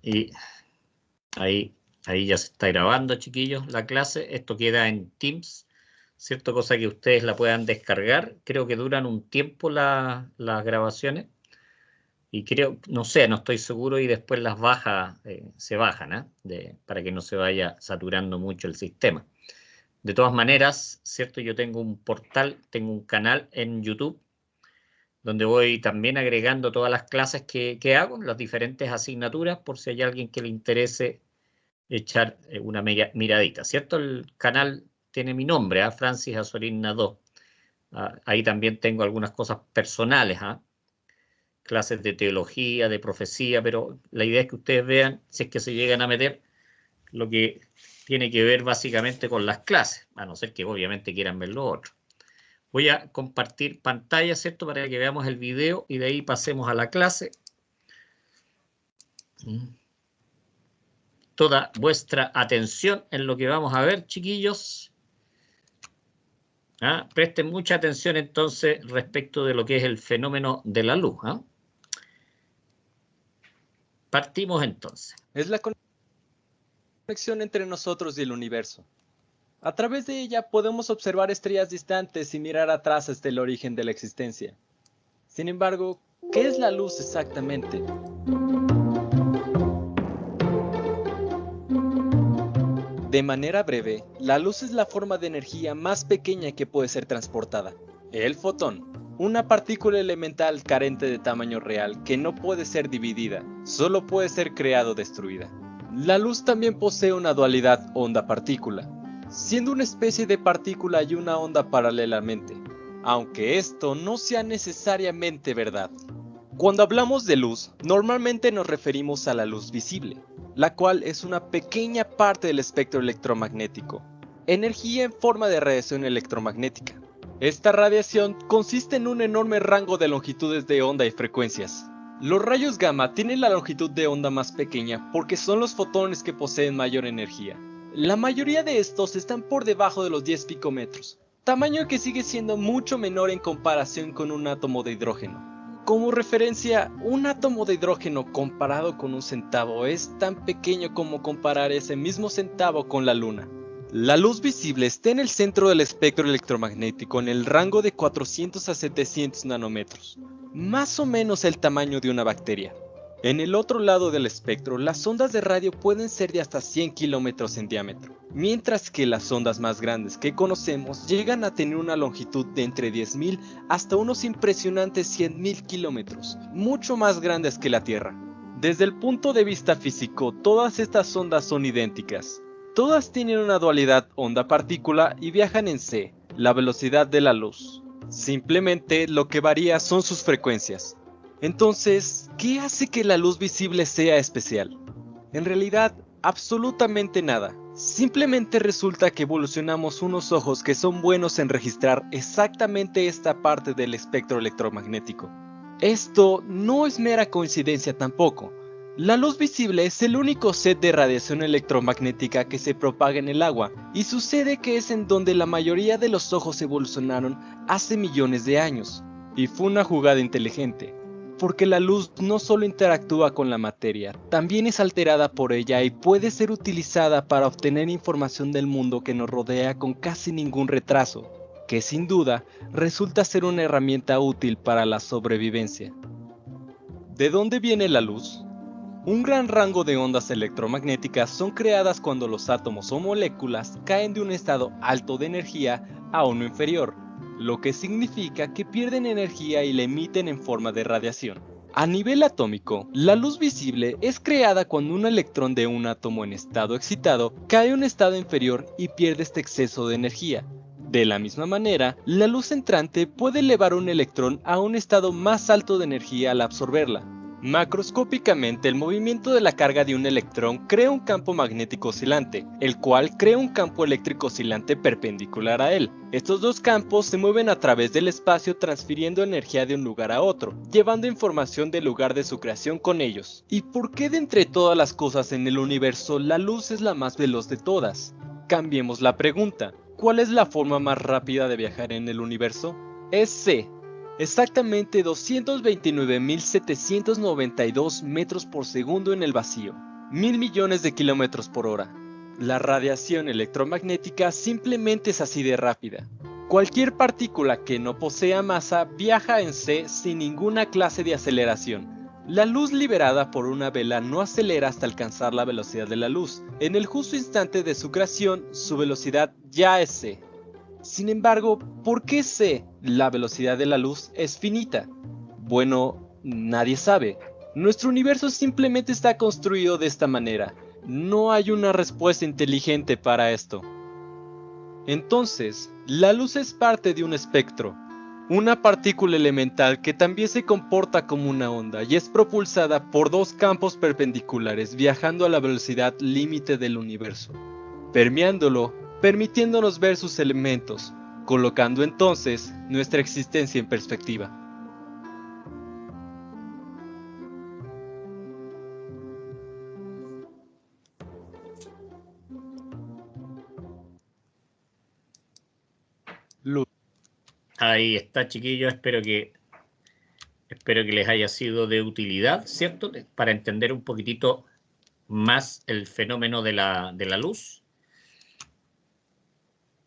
Y ahí ya se está grabando, chiquillos, la clase. Esto queda en Teams, ¿cierto? Cosa que ustedes la puedan descargar. Creo que duran un tiempo las grabaciones. Y creo, no sé, no estoy seguro, y después las baja, se bajan, para que no se vaya saturando mucho el sistema. De todas maneras, ¿cierto? Yo tengo un portal, tengo un canal en YouTube, donde voy también agregando todas las clases que hago, las diferentes asignaturas, por si hay alguien que le interese echar una miradita, ¿cierto? El canal tiene mi nombre, Francis Azorín Nadó. Ahí también tengo algunas cosas personales, clases de teología, de profecía, pero la idea es que ustedes vean, si es que se llegan a meter, lo que tiene que ver básicamente con las clases, a no ser que obviamente quieran ver lo otro. Voy a compartir pantalla, ¿cierto? Para que veamos el video y de ahí pasemos a la clase. Toda vuestra atención en lo que vamos a ver, chiquillos. Presten mucha atención entonces respecto de lo que es el fenómeno de la luz. Partimos entonces. Es la conexión entre nosotros y el universo. A través de ella podemos observar estrellas distantes y mirar atrás hasta el origen de la existencia. Sin embargo, ¿qué es la luz exactamente? De manera breve, la luz es la forma de energía más pequeña que puede ser transportada. El fotón, una partícula elemental carente de tamaño real que no puede ser dividida, solo puede ser creada o destruida. La luz también posee una dualidad onda-partícula, siendo una especie de partícula y una onda paralelamente, aunque esto no sea necesariamente verdad. Cuando hablamos de luz, normalmente nos referimos a la luz visible, la cual es una pequeña parte del espectro electromagnético, energía en forma de radiación electromagnética. Esta radiación consiste en un enorme rango de longitudes de onda y frecuencias. Los rayos gamma tienen la longitud de onda más pequeña porque son los fotones que poseen mayor energía. La mayoría de estos están por debajo de los 10 picómetros, tamaño que sigue siendo mucho menor en comparación con un átomo de hidrógeno. Como referencia, un átomo de hidrógeno comparado con un centavo es tan pequeño como comparar ese mismo centavo con la luna. La luz visible está en el centro del espectro electromagnético en el rango de 400 a 700 nanómetros, más o menos el tamaño de una bacteria. En el otro lado del espectro, las ondas de radio pueden ser de hasta 100 kilómetros en diámetro, mientras que las ondas más grandes que conocemos llegan a tener una longitud de entre 10.000 hasta unos impresionantes 100.000 kilómetros, mucho más grandes que la Tierra. Desde el punto de vista físico, todas estas ondas son idénticas. Todas tienen una dualidad onda-partícula y viajan en c, la velocidad de la luz. Simplemente lo que varía son sus frecuencias. Entonces, ¿qué hace que la luz visible sea especial? En realidad, absolutamente nada. Simplemente resulta que evolucionamos unos ojos que son buenos en registrar exactamente esta parte del espectro electromagnético. Esto no es mera coincidencia tampoco. La luz visible es el único set de radiación electromagnética que se propaga en el agua, y sucede que es en donde la mayoría de los ojos evolucionaron hace millones de años. Y fue una jugada inteligente, porque la luz no solo interactúa con la materia, también es alterada por ella y puede ser utilizada para obtener información del mundo que nos rodea con casi ningún retraso, que sin duda resulta ser una herramienta útil para la sobrevivencia. ¿De dónde viene la luz? Un gran rango de ondas electromagnéticas son creadas cuando los átomos o moléculas caen de un estado alto de energía a uno inferior, lo que significa que pierden energía y la emiten en forma de radiación. A nivel atómico, la luz visible es creada cuando un electrón de un átomo en estado excitado cae a un estado inferior y pierde este exceso de energía. De la misma manera, la luz entrante puede elevar un electrón a un estado más alto de energía al absorberla. Macroscópicamente, el movimiento de la carga de un electrón crea un campo magnético oscilante, el cual crea un campo eléctrico oscilante perpendicular a él. Estos dos campos se mueven a través del espacio transfiriendo energía de un lugar a otro, llevando información del lugar de su creación con ellos. ¿Y por qué de entre todas las cosas en el universo la luz es la más veloz de todas? Cambiemos la pregunta. ¿Cuál es la forma más rápida de viajar en el universo? Es c. Exactamente 229.792 metros por segundo en el vacío, 1.000 millones de kilómetros por hora. La radiación electromagnética simplemente es así de rápida. Cualquier partícula que no posea masa viaja en C sin ninguna clase de aceleración. La luz liberada por una vela no acelera hasta alcanzar la velocidad de la luz. En el justo instante de su creación, su velocidad ya es C. Sin embargo, ¿por qué C, la velocidad de la luz, es finita? Bueno, nadie sabe. Nuestro universo simplemente está construido de esta manera. No hay una respuesta inteligente para esto. Entonces, la luz es parte de un espectro, una partícula elemental que también se comporta como una onda y es propulsada por dos campos perpendiculares viajando a la velocidad límite del universo, permeándolo, permitiéndonos ver sus elementos, colocando entonces nuestra existencia en perspectiva. Luz. Ahí está, chiquillos. Espero que les haya sido de utilidad, ¿cierto? Para entender un poquitito más el fenómeno de la luz.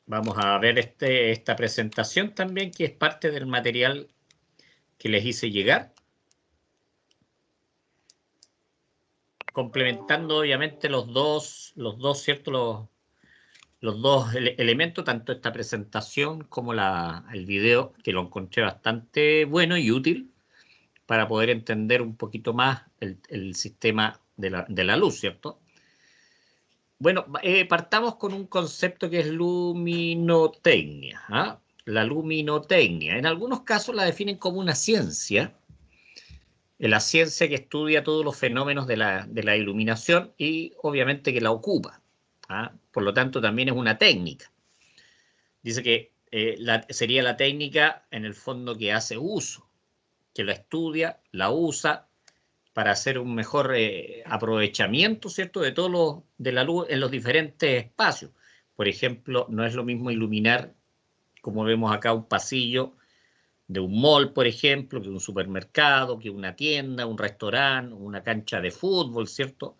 Vamos a ver esta presentación también, que es parte del material que les hice llegar. Complementando obviamente los dos, ¿cierto? Los dos elementos, tanto esta presentación como el video, que lo encontré bastante bueno y útil para poder entender un poquito más el sistema de la luz, ¿cierto? Bueno, partamos con un concepto que es luminotecnia. ¿Ah? La luminotecnia. En algunos casos la definen como una ciencia, la ciencia que estudia todos los fenómenos de la iluminación y obviamente que la ocupa. ¿Ah? Por lo tanto, también es una técnica. Dice que sería la técnica, en el fondo, que hace uso, que la estudia, la usa para hacer un mejor aprovechamiento, ¿cierto?, de la luz en los diferentes espacios. Por ejemplo, no es lo mismo iluminar, como vemos acá, un pasillo de un mall, por ejemplo, que un supermercado, que una tienda, un restaurante, una cancha de fútbol, ¿cierto?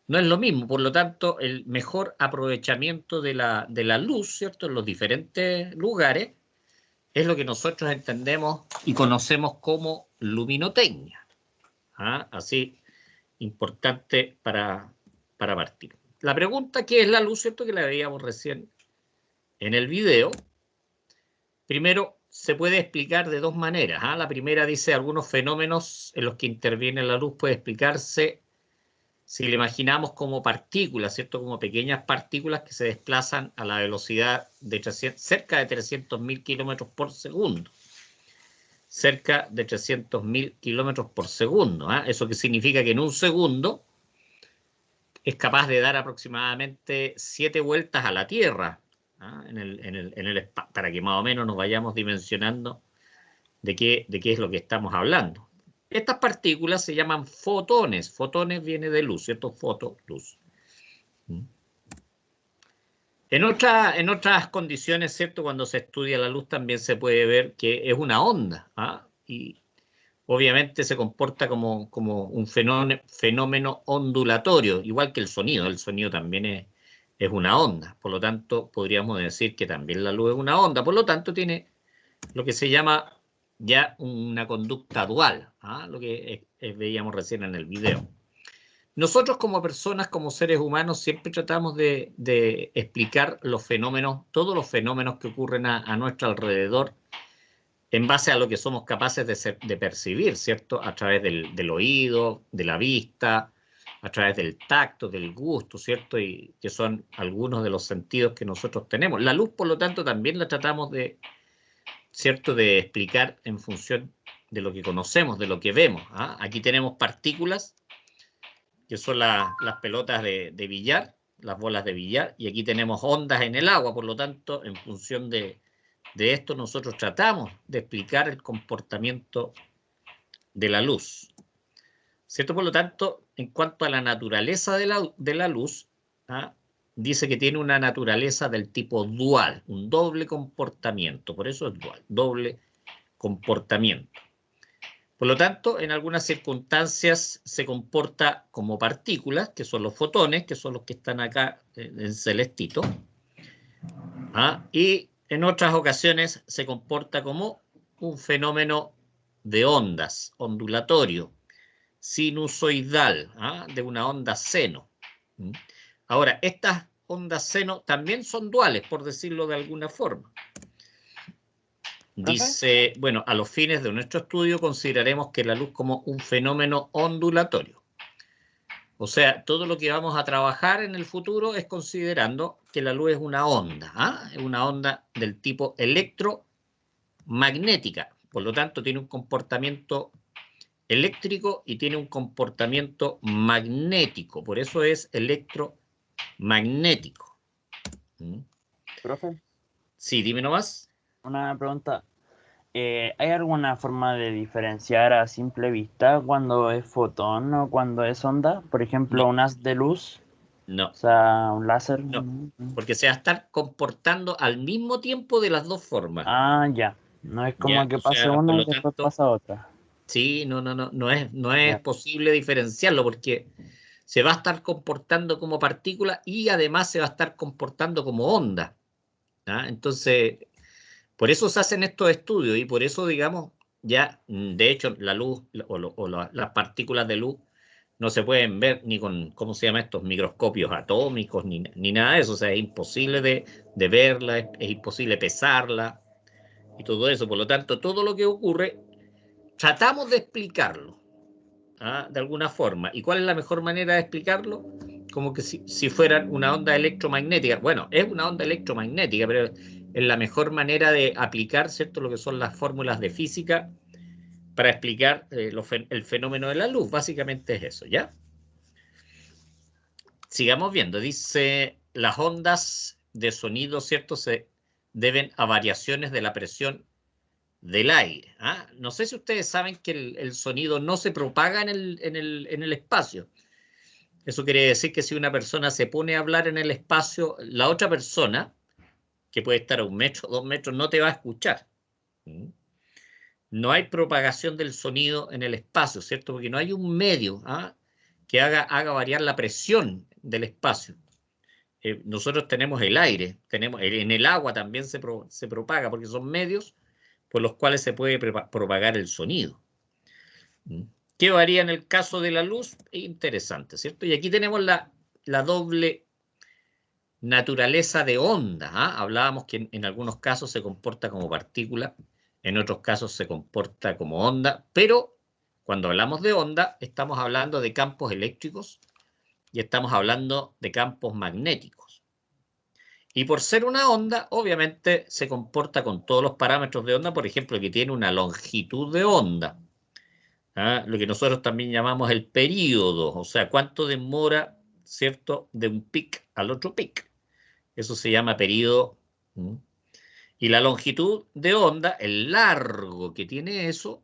No es lo mismo, por lo tanto, el mejor aprovechamiento de la luz, ¿cierto?, en los diferentes lugares, es lo que nosotros entendemos y conocemos como luminotecnia. ¿Ah? Así, importante para partir. La pregunta, ¿qué es la luz?, ¿cierto?, que la veíamos recién en el video. Primero, se puede explicar de dos maneras. ¿Ah? La primera dice: algunos fenómenos en los que interviene la luz puede explicarse si le imaginamos como partículas, ¿cierto?, como pequeñas partículas que se desplazan a la velocidad de cerca de 300.000 kilómetros por segundo. Cerca de 300.000 kilómetros por segundo. ¿Ah? Eso que significa que en un segundo es capaz de dar aproximadamente 7 vueltas a la Tierra. ¿Ah? Para que más o menos nos vayamos dimensionando de qué es lo que estamos hablando. Estas partículas se llaman fotones. Fotones viene de luz, ¿cierto? Foto, luz. En otras condiciones, ¿cierto?, cuando se estudia la luz también se puede ver que es una onda. ¿Ah? Y obviamente se comporta como un fenómeno ondulatorio, igual que el sonido. El sonido también es una onda. Por lo tanto, podríamos decir que también la luz es una onda. Por lo tanto, tiene lo que se llama ya una conducta dual, ¿ah? Lo que veíamos recién en el video. Nosotros como personas, como seres humanos, siempre tratamos de explicar los fenómenos, todos los fenómenos que ocurren a nuestro alrededor, en base a lo que somos capaces de percibir, ¿cierto? A través del oído, de la vista, a través del tacto, del gusto, ¿cierto? Y que son algunos de los sentidos que nosotros tenemos. La luz, por lo tanto, también la tratamos ¿cierto?, de explicar en función de lo que conocemos, de lo que vemos. ¿Ah? Aquí tenemos partículas, que son las pelotas de billar, las bolas de billar, y aquí tenemos ondas en el agua. Por lo tanto, en función de esto, nosotros tratamos de explicar el comportamiento de la luz, ¿cierto? Por lo tanto, en cuanto a la naturaleza de la luz, ¿ah?, dice que tiene una naturaleza del tipo dual, un doble comportamiento. Por eso es dual, doble comportamiento. Por lo tanto, en algunas circunstancias se comporta como partículas, que son los fotones, que son los que están acá en celestito. Y en otras ocasiones se comporta como un fenómeno de ondas, ondulatorio, sinusoidal, de una onda seno. Ahora, estas ondas seno también son duales, por decirlo de alguna forma. Dice, bueno, a los fines de nuestro estudio consideraremos que la luz como un fenómeno ondulatorio. O sea, todo lo que vamos a trabajar en el futuro es considerando que la luz es una onda, es una onda del tipo electromagnética. Por lo tanto, tiene un comportamiento eléctrico y tiene un comportamiento magnético. Por eso es electromagnético. Profe, Sí, dime nomás. una pregunta. ¿Hay alguna forma de diferenciar a simple vista cuando es fotón o cuando es onda? Por ejemplo, No. un haz de luz, No, o sea, un láser. no, porque se va a estar comportando al mismo tiempo de las dos formas. Ah, ya. No es como ¿Ya? que O pase sea, por una y lo después tanto, pasa otra. sí, no es Ya. posible diferenciarlo porque se va a estar comportando como partícula y además se va a estar comportando como onda. Entonces, por eso se hacen estos estudios y por eso, digamos, ya, de hecho, la luz las partículas de luz no se pueden ver ni con, ¿cómo se llama estos? Microscopios atómicos, ni nada de eso. O sea, es imposible de verla, es imposible pesarla y todo eso. Por lo tanto, todo lo que ocurre, tratamos de explicarlo, de alguna forma. ¿Y cuál es la mejor manera de explicarlo? Como que si fueran una onda electromagnética. Bueno, es una onda electromagnética, pero es la mejor manera de aplicar, ¿cierto?, lo que son las fórmulas de física para explicar el fenómeno de la luz. Básicamente es eso, ¿ya? Sigamos viendo. Dice, las ondas de sonido, ¿cierto?, se deben a variaciones de la presión del aire. No sé si ustedes saben que el sonido no se propaga en el espacio. Eso quiere decir que si una persona se pone a hablar en el espacio, la otra persona, que puede estar a 1 metro, 2 metros, no te va a escuchar. No hay propagación del sonido en el espacio, ¿cierto? Porque no hay un medio que haga variar la presión del espacio. Nosotros tenemos el aire, en el agua también se propaga, porque son medios por los cuales se puede propagar el sonido. ¿Qué varía en el caso de la luz? Interesante, ¿cierto? Y aquí tenemos la doble naturaleza de onda. Hablábamos que en algunos casos se comporta como partícula, en otros casos se comporta como onda, pero cuando hablamos de onda estamos hablando de campos eléctricos y estamos hablando de campos magnéticos. Y por ser una onda, obviamente se comporta con todos los parámetros de onda, por ejemplo, que tiene una longitud de onda. Lo que nosotros también llamamos el período, o sea, cuánto demora, ¿cierto?, de un pic al otro pic. Eso se llama período. Y la longitud de onda, el largo que tiene eso,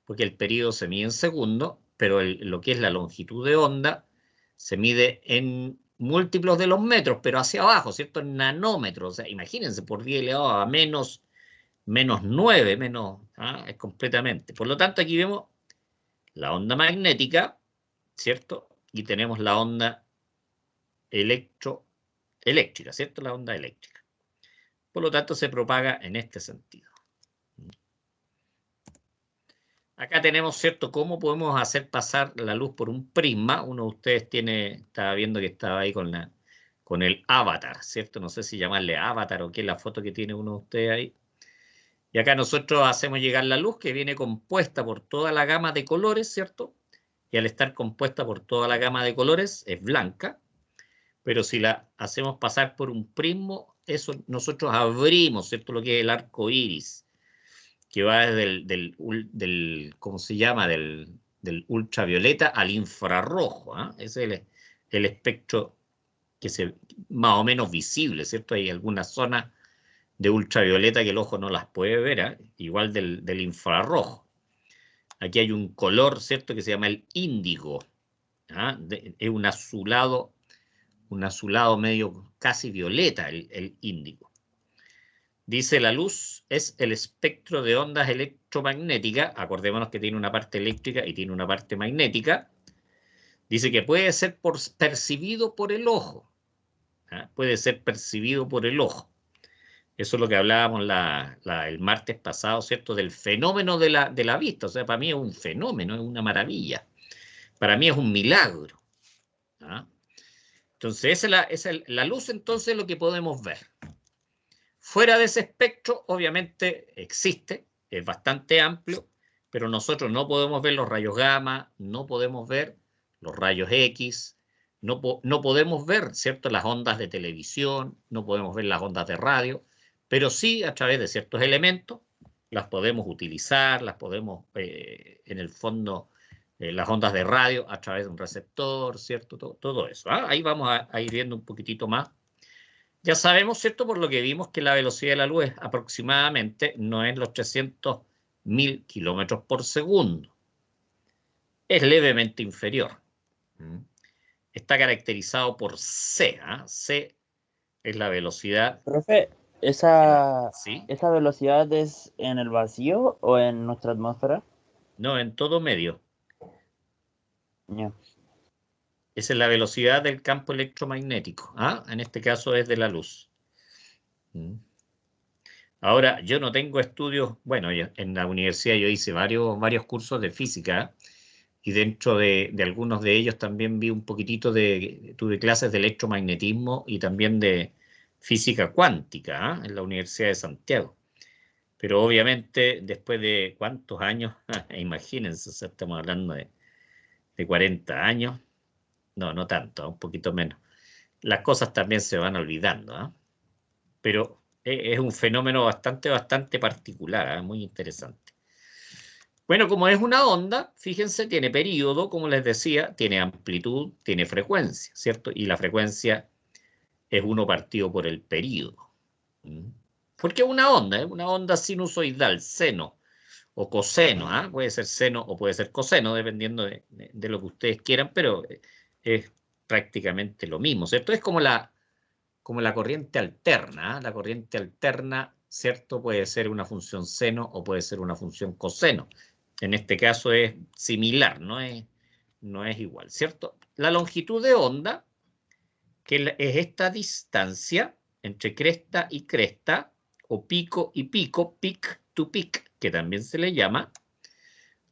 porque el período se mide en segundos, pero lo que es la longitud de onda se mide en múltiplos de los metros, pero hacia abajo, ¿cierto? En nanómetros. O sea, imagínense, por 10 elevado a menos 9, es completamente. Por lo tanto, aquí vemos la onda magnética, ¿cierto? Y tenemos la onda eléctrica, ¿cierto? La onda eléctrica. Por lo tanto, se propaga en este sentido. Acá tenemos, ¿cierto?, cómo podemos hacer pasar la luz por un prisma. Uno de ustedes estaba viendo que estaba ahí con el avatar, ¿cierto? No sé si llamarle avatar o qué es la foto que tiene uno de ustedes ahí. Y acá nosotros hacemos llegar la luz que viene compuesta por toda la gama de colores, ¿cierto? Y al estar compuesta por toda la gama de colores es blanca, pero si la hacemos pasar por un prisma, eso nosotros abrimos, ¿cierto?, lo que es el arco iris, que va desde ¿cómo se llama?, del ultravioleta al infrarrojo. Ese es el espectro que más o menos visible, ¿cierto? Hay algunas zonas de ultravioleta que el ojo no las puede ver, igual del infrarrojo. Aquí hay un color, ¿cierto?, que se llama el índigo. Es un azulado medio casi violeta, el índigo. Dice, la luz es el espectro de ondas electromagnéticas. Acordémonos que tiene una parte eléctrica y tiene una parte magnética. Dice que puede ser percibido por el ojo. ¿Ah? Puede ser percibido por el ojo. Eso es lo que hablábamos el martes pasado, ¿cierto? Del fenómeno de la vista. O sea, para mí es un fenómeno, es una maravilla. Para mí es un milagro. ¿Ah? Entonces, la luz, entonces, es lo que podemos ver. Fuera de ese espectro, obviamente, existe, es bastante amplio, pero nosotros no podemos ver los rayos gamma, no podemos ver los rayos X, no podemos ver, ¿cierto?, las ondas de televisión, no podemos ver las ondas de radio, pero sí a través de ciertos elementos las podemos utilizar, las podemos, en el fondo, las ondas de radio a través de un receptor, ¿cierto? Todo eso. ¿Ah? Ahí vamos a ir viendo un poquitito más. Ya sabemos, ¿cierto? Por lo que vimos que la velocidad de la luz es aproximadamente, no es los 300.000 kilómetros por segundo. Es levemente inferior. Está caracterizado por C. ¿Ah? C es la velocidad. Profe, ¿Sí? ¿esa velocidad es en el vacío o en nuestra atmósfera? No, en todo medio. Ya. Esa es la velocidad del campo electromagnético. ¿Ah? En este caso es de la luz. Ahora, yo no tengo estudios, bueno, en la universidad yo hice varios cursos de física y dentro de algunos de ellos también vi un poquitito tuve clases de electromagnetismo y también de física cuántica, en la Universidad de Santiago. Pero obviamente después de cuántos años, imagínense, o sea, estamos hablando de 40 años, no tanto, un poquito menos. Las cosas también se van olvidando, ¿ah? Pero es un fenómeno bastante particular, ¿eh? Muy interesante. Bueno, como es una onda, fíjense, tiene periodo, como les decía, tiene amplitud, tiene frecuencia, ¿cierto? Y la frecuencia es 1 partido por el periodo. Porque es una onda sinusoidal, seno o coseno, ¿ah? Puede ser seno o puede ser coseno, dependiendo de lo que ustedes quieran, pero es prácticamente lo mismo, ¿cierto? Es como la corriente alterna. ¿Eh? La corriente alterna, ¿cierto? Puede ser una función seno o puede ser una función coseno. En este caso es similar, no es igual, ¿cierto? La longitud de onda, que es esta distancia entre cresta y cresta, o pico y pico, peak to peak, que también se le llama.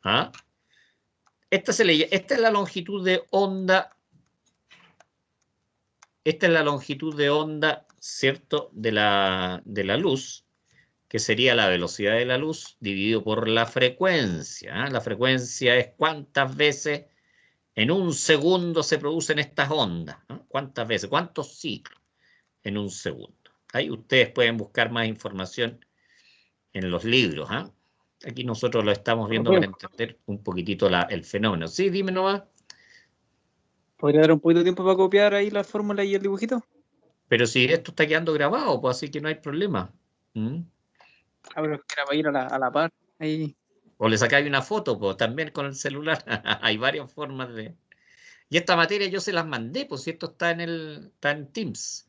¿Ah? Esta es la longitud de onda. Esta es la longitud de onda, ¿cierto?, de la luz, que sería la velocidad de la luz dividido por la frecuencia. ¿Eh? La frecuencia es cuántas veces en un segundo se producen estas ondas. ¿Eh? ¿Cuántas veces? ¿Cuántos ciclos en un segundo? Ahí ustedes pueden buscar más información en los libros. ¿Eh? Aquí nosotros lo estamos viendo para entender un poquitito el fenómeno. Sí, dime nomás. ¿Podría dar un poquito de tiempo para copiar ahí la fórmula y el dibujito? Pero si esto está quedando grabado, pues así que no hay problema. Ah, pero era para ir a la par. Ahí. O le sacáis una foto, pues también con el celular. Hay varias formas de. Y esta materia yo se las mandé, pues si esto está en Teams.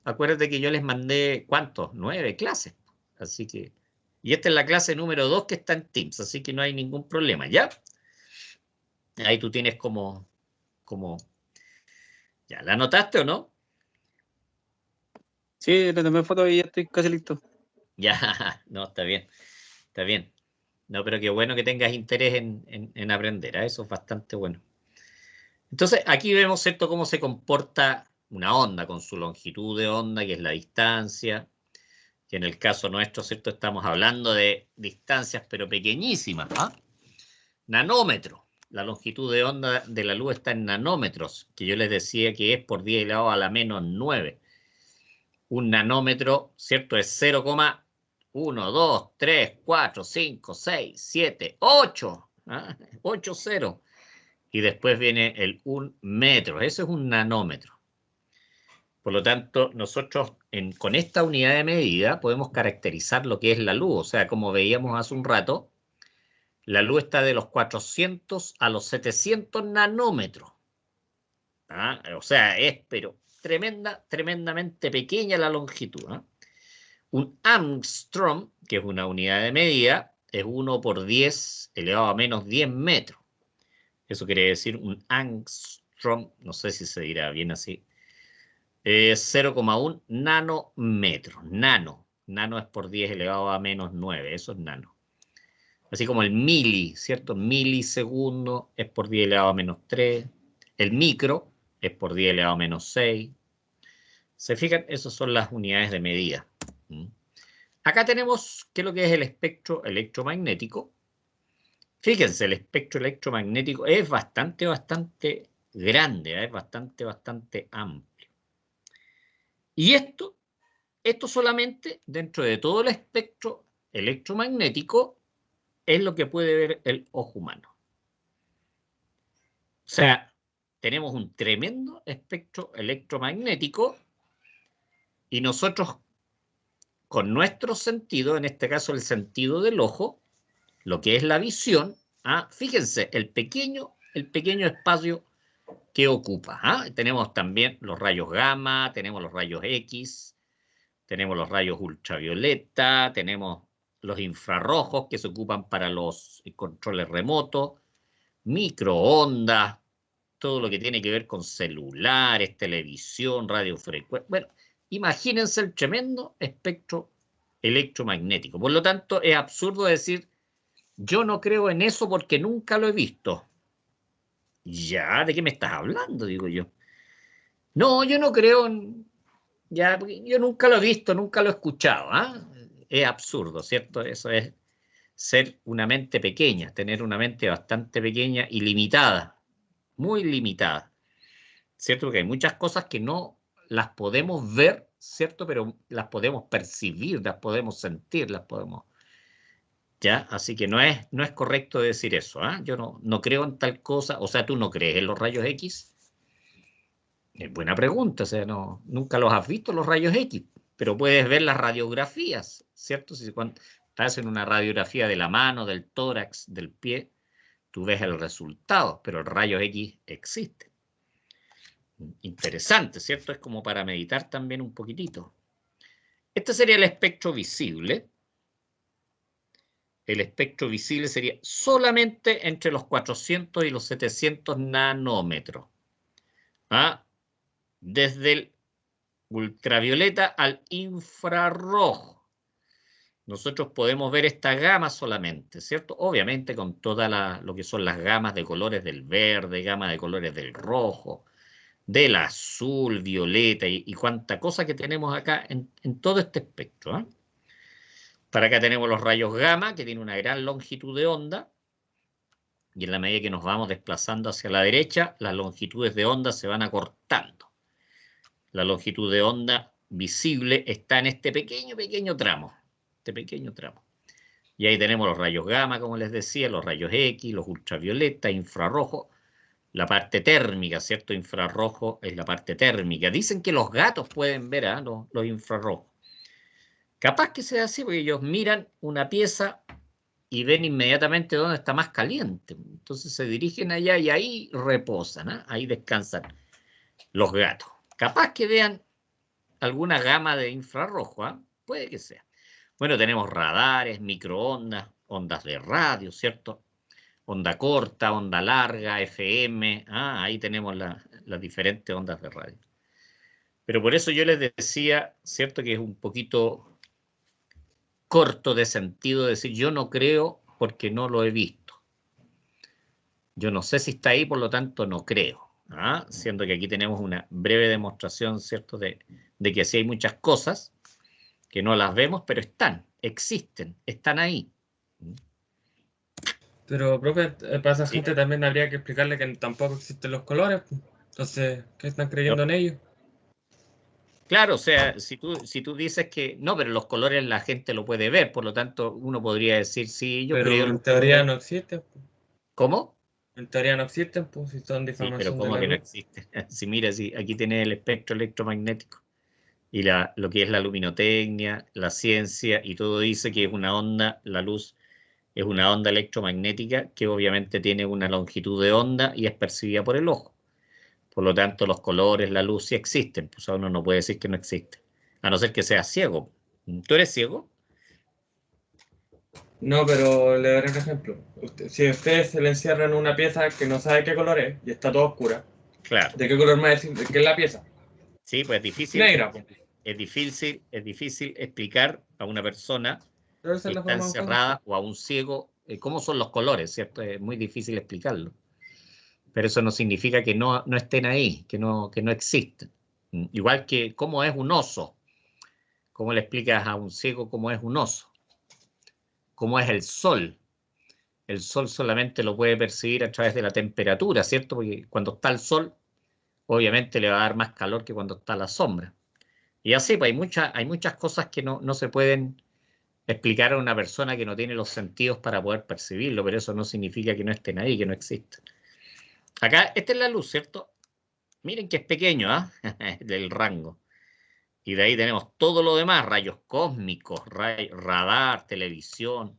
Acuérdate que yo les mandé, ¿cuántos? 9 clases. Así que. Y esta es la clase número 2 que está en Teams, así que no hay ningún problema, ¿ya? Ahí tú tienes como. ¿Ya la anotaste o no? Sí, le tomé foto y ya estoy casi listo. Ya, no, está bien. Está bien. No, pero qué bueno que tengas interés en aprender, ¿eh? Eso es bastante bueno. Entonces, aquí vemos, ¿cierto?, cómo se comporta una onda con su longitud de onda, que es la distancia. Que en el caso nuestro, ¿cierto?, estamos hablando de distancias, pero pequeñísimas, ¿ah? Nanómetro. La longitud de onda de la luz está en nanómetros, que yo les decía que es por 10 elevado a la menos 9. Un nanómetro, ¿cierto?, es 0,1, 2, 3, 4, 5, 6, 7, 8. ¿Ah? 8 ceros. Y después viene el 1 metro. Eso es un nanómetro. Por lo tanto, nosotros con esta unidad de medida podemos caracterizar lo que es la luz. O sea, como veíamos hace un rato, la luz está de los 400 a los 700 nanómetros. O sea, es pero tremendamente pequeña la longitud. Un Armstrong, que es una unidad de medida, es 1 por 10 elevado a menos 10 metros. Eso quiere decir un Armstrong, no sé si se dirá bien así, es 0,1 nanómetro. Nano es por 10 elevado a menos 9, eso es nano. Así como el mili, ¿cierto? Milisegundo es por 10 elevado a menos 3. El micro es por 10 elevado a menos 6. ¿Se fijan? Esas son las unidades de medida. Acá tenemos qué es lo que es el espectro electromagnético. Fíjense, el espectro electromagnético es bastante grande, es bastante amplio. Y esto solamente dentro de todo el espectro electromagnético es lo que puede ver el ojo humano. O sea, tenemos un tremendo espectro electromagnético y nosotros con nuestro sentido, en este caso el sentido del ojo, lo que es la visión, fíjense, el pequeño espacio que ocupa. Tenemos también los rayos gamma, tenemos los rayos X, tenemos los rayos ultravioleta, tenemos los infrarrojos que se ocupan para los controles remotos, microondas, todo lo que tiene que ver con celulares, televisión, radiofrecuencia. Bueno, imagínense el tremendo espectro electromagnético. Por lo tanto, es absurdo decir, yo no creo en eso porque nunca lo he visto. Ya, ¿de qué me estás hablando? Digo yo. No, yo no creo en... Ya, yo nunca lo he visto, nunca lo he escuchado. Es absurdo, ¿cierto? Eso es ser una mente pequeña, tener una mente bastante pequeña y limitada, muy limitada, ¿cierto? Porque hay muchas cosas que no las podemos ver, ¿cierto? Pero las podemos percibir, las podemos sentir, las podemos... ¿Ya? Así que no es correcto decir eso. Yo no creo en tal cosa. O sea, ¿tú no crees en los rayos X? Es buena pregunta, o sea, nunca los has visto los rayos X, pero puedes ver las radiografías, ¿cierto? Si cuando te hacen una radiografía de la mano, del tórax, del pie, tú ves el resultado, pero el rayo X existe. Interesante, ¿cierto? Es como para meditar también un poquitito. Este sería el espectro visible. El espectro visible sería solamente entre los 400 y los 700 nanómetros. Desde el ultravioleta al infrarrojo. Nosotros podemos ver esta gama solamente, ¿cierto? Obviamente con toda lo que son las gamas de colores del verde, gama de colores del rojo, del azul, violeta y cuánta cosa que tenemos acá en todo este espectro. Para acá tenemos los rayos gamma, que tienen una gran longitud de onda, y en la medida que nos vamos desplazando hacia la derecha, las longitudes de onda se van acortando. La longitud de onda visible está en este pequeño tramo. Y ahí tenemos los rayos gamma, como les decía, los rayos X, los ultravioleta, infrarrojo, la parte térmica, ¿cierto? Infrarrojo es la parte térmica. Dicen que los gatos pueden ver los infrarrojos. Capaz que sea así, porque ellos miran una pieza y ven inmediatamente dónde está más caliente. Entonces se dirigen allá y ahí reposan, ahí descansan los gatos. Capaz que vean alguna gama de infrarrojo, puede que sea. Bueno, tenemos radares, microondas, ondas de radio, ¿cierto? Onda corta, onda larga, FM, ahí tenemos las diferentes ondas de radio. Pero por eso yo les decía, ¿cierto? Que es un poquito corto de sentido decir yo no creo porque no lo he visto. Yo no sé si está ahí, por lo tanto no creo. Siendo que aquí tenemos una breve demostración, ¿cierto? De que sí hay muchas cosas que no las vemos, pero existen, están ahí. Pero, profe, para esa Sí. gente también habría que explicarle que tampoco existen los colores. Entonces, ¿qué están creyendo en ellos? Claro, o sea, si tú dices que no, pero los colores la gente lo puede ver, por lo tanto uno podría decir sí, yo Pero creo. en teoría no existen. ¿Cómo? En teoría no existen, pues, si son Sí, pero difamación de ¿cómo la que no luz. existe? Si mira, aquí tenés el espectro electromagnético y lo que es la luminotecnia, la ciencia, y todo dice que es una onda, la luz es una onda electromagnética que obviamente tiene una longitud de onda y es percibida por el ojo. Por lo tanto, los colores, la luz sí existen, pues uno no puede decir que no existe, a no ser que sea ciego. ¿Tú eres ciego? No, pero le daré un ejemplo. Si usted se le encierra en una pieza que no sabe qué color es y está toda oscura, Claro. ¿de qué color me va a decir de qué es la pieza? Sí, pues es Negra, pues. difícil explicar a una persona Pero esa que es la está forma más fácil. encerrada o a un ciego cómo son los colores, ¿cierto? Es muy difícil explicarlo. Pero eso no significa que no estén ahí, que no existen. Igual que cómo es un oso. ¿Cómo le explicas a un ciego cómo es un oso? ¿Cómo es el sol? El sol solamente lo puede percibir a través de la temperatura, ¿cierto? Porque cuando está el sol, obviamente le va a dar más calor que cuando está la sombra. Y así, pues hay muchas cosas que no se pueden explicar a una persona que no tiene los sentidos para poder percibirlo, pero eso no significa que no estén ahí, que no existan. Acá, esta es la luz, ¿cierto? Miren que es pequeño, ¿ah? Del rango. Y de ahí tenemos todo lo demás, rayos cósmicos, radar, televisión.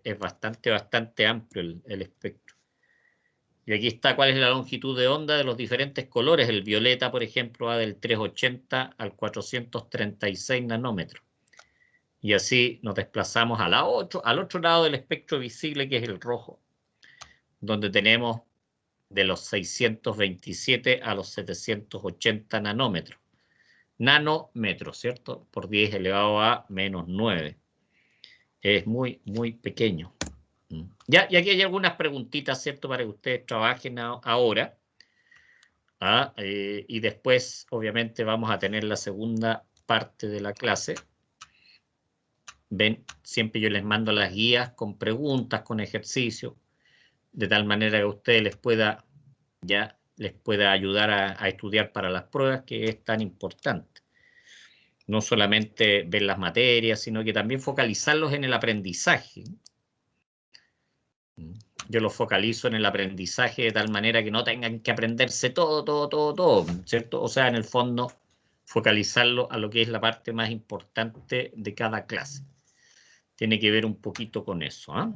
Es bastante amplio el espectro. Y aquí está cuál es la longitud de onda de los diferentes colores. El violeta, por ejemplo, va del 380 al 436 nanómetros. Y así nos desplazamos al otro lado del espectro visible, que es el rojo, donde tenemos de los 627 a los 780 nanómetros. Nanómetros, ¿cierto? Por 10 elevado a menos 9. Es muy pequeño. Ya, y aquí hay algunas preguntitas, ¿cierto? Para que ustedes trabajen ahora. Y después, obviamente, vamos a tener la segunda parte de la clase. Ven, siempre yo les mando las guías con preguntas, con ejercicios, de tal manera que a ustedes les pueda ayudar a estudiar para las pruebas, que es tan importante. No solamente ver las materias, sino que también focalizarlos en el aprendizaje. Yo los focalizo en el aprendizaje de tal manera que no tengan que aprenderse todo, ¿cierto? O sea, en el fondo, focalizarlo a lo que es la parte más importante de cada clase. Tiene que ver un poquito con eso, ¿ah?